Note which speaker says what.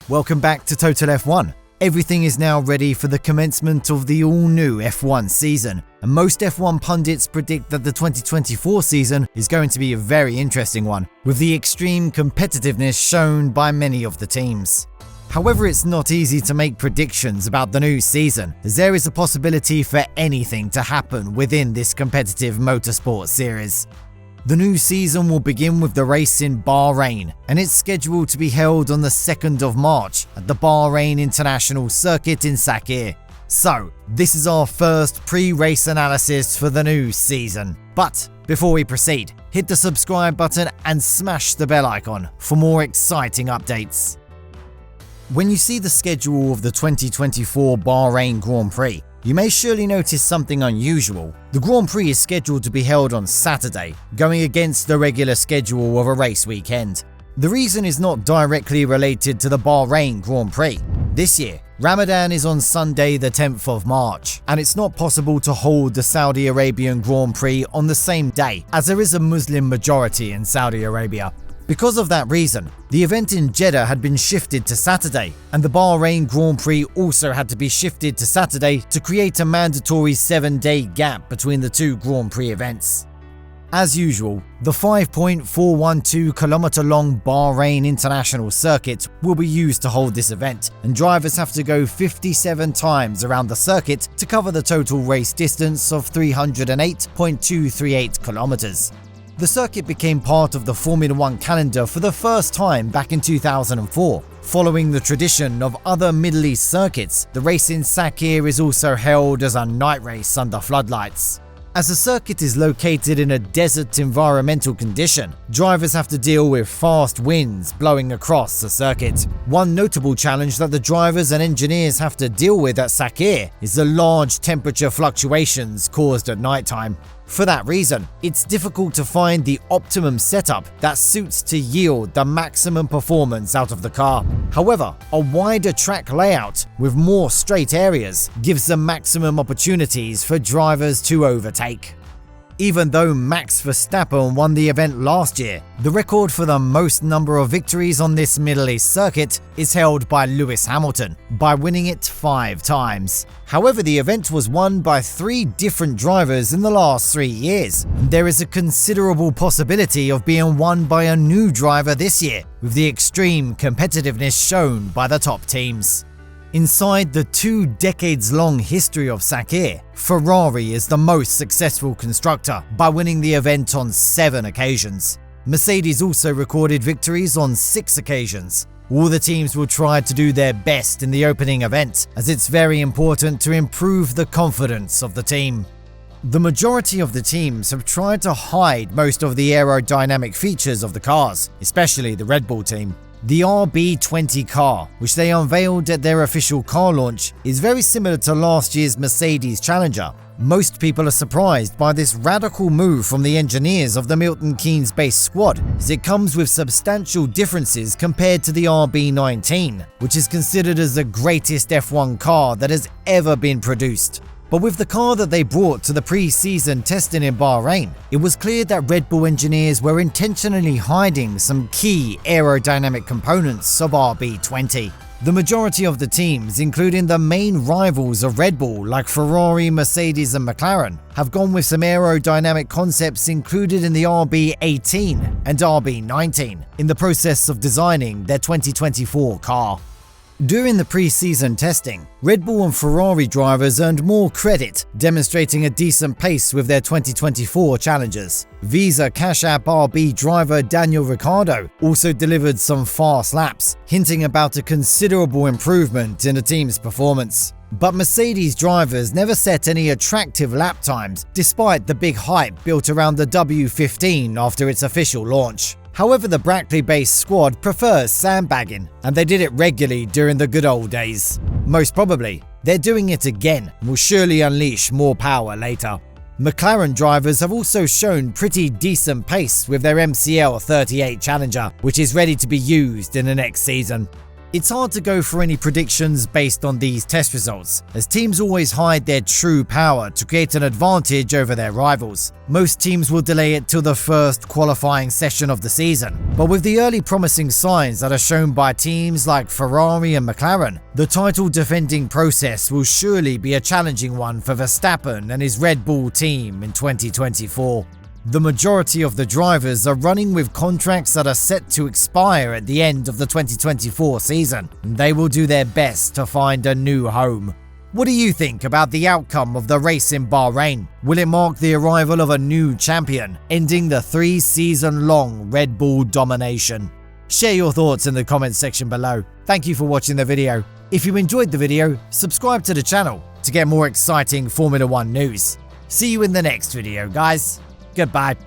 Speaker 1: Welcome back to Total F1. Everything is now ready for the commencement of the all-new F1 season, and most F1 pundits predict that the 2024 season is going to be a very interesting one, with the extreme competitiveness shown by many of the teams. However, it's not easy to make predictions about the new season, as there is a possibility for anything to happen within this competitive motorsport series. The new season will begin with the race in Bahrain, and it's scheduled to be held on the 2nd of March at the Bahrain International Circuit in Sakhir. So, this is our first pre-race analysis for the new season. But before we proceed, hit the subscribe button and smash the bell icon for more exciting updates. When you see the schedule of the 2024 Bahrain Grand Prix, you may surely notice something unusual. The Grand Prix is scheduled to be held on Saturday, going against the regular schedule of a race weekend. The reason is not directly related to the Bahrain Grand Prix. This year, Ramadan is on Sunday the 10th of March, and it's not possible to hold the Saudi Arabian Grand Prix on the same day, as there is a Muslim majority in Saudi Arabia. Because of that reason, the event in Jeddah had been shifted to Saturday, and the Bahrain Grand Prix also had to be shifted to Saturday to create a mandatory 7-day gap between the two Grand Prix events. As usual, the 5.412km long Bahrain International Circuit will be used to hold this event, and drivers have to go 57 times around the circuit to cover the total race distance of 308.238km. The circuit became part of the Formula 1 calendar for the first time back in 2004. Following the tradition of other Middle East circuits, the race in Sakhir is also held as a night race under floodlights. As the circuit is located in a desert environmental condition, drivers have to deal with fast winds blowing across the circuit. One notable challenge that the drivers and engineers have to deal with at Sakhir is the large temperature fluctuations caused at nighttime. For that reason, it's difficult to find the optimum setup that suits to yield the maximum performance out of the car. However, a wider track layout with more straight areas gives the maximum opportunities for drivers to overtake. Even though Max Verstappen won the event last year, the record for the most number of victories on this Middle East circuit is held by Lewis Hamilton, by winning it 5 times. However, the event was won by 3 different drivers in the last 3 years, and there is a considerable possibility of being won by a new driver this year, with the extreme competitiveness shown by the top teams. Inside the 2 decades-long history of Sakhir, Ferrari is the most successful constructor by winning the event on 7 occasions. Mercedes also recorded victories on 6 occasions. All the teams will try to do their best in the opening event, as it's very important to improve the confidence of the team. The majority of the teams have tried to hide most of the aerodynamic features of the cars, especially the Red Bull team. The RB20 car, which they unveiled at their official car launch, is very similar to last year's Mercedes Challenger. Most people are surprised by this radical move from the engineers of the Milton Keynes-based squad, as it comes with substantial differences compared to the RB19, which is considered as the greatest F1 car that has ever been produced. But with the car that they brought to the pre-season testing in Bahrain, it was clear that Red Bull engineers were intentionally hiding some key aerodynamic components of RB20. The majority of the teams, including the main rivals of Red Bull like Ferrari, Mercedes and McLaren, have gone with some aerodynamic concepts included in the RB18 and RB19 in the process of designing their 2024 car. During the pre-season testing, Red Bull and Ferrari drivers earned more credit, demonstrating a decent pace with their 2024 challenges. Visa Cash App RB driver Daniel Ricciardo also delivered some fast laps, hinting about a considerable improvement in the team's performance. But Mercedes drivers never set any attractive lap times, despite the big hype built around the W15 after its official launch. However, the Brackley-based squad prefers sandbagging, and they did it regularly during the good old days. Most probably, they're doing it again and will surely unleash more power later. McLaren drivers have also shown pretty decent pace with their MCL 38 Challenger, which is ready to be used in the next season. It's hard to go for any predictions based on these test results, as teams always hide their true power to create an advantage over their rivals. Most teams will delay it till the first qualifying session of the season, but with the early promising signs that are shown by teams like Ferrari and McLaren, the title defending process will surely be a challenging one for Verstappen and his Red Bull team in 2024. The majority of the drivers are running with contracts that are set to expire at the end of the 2024 season, and they will do their best to find a new home. What do you think about the outcome of the race in Bahrain? Will it mark the arrival of a new champion, ending the 3-season-long Red Bull domination? Share your thoughts in the comments section below. Thank you for watching the video. If you enjoyed the video, subscribe to the channel to get more exciting Formula 1 news. See you in the next video, guys. Goodbye.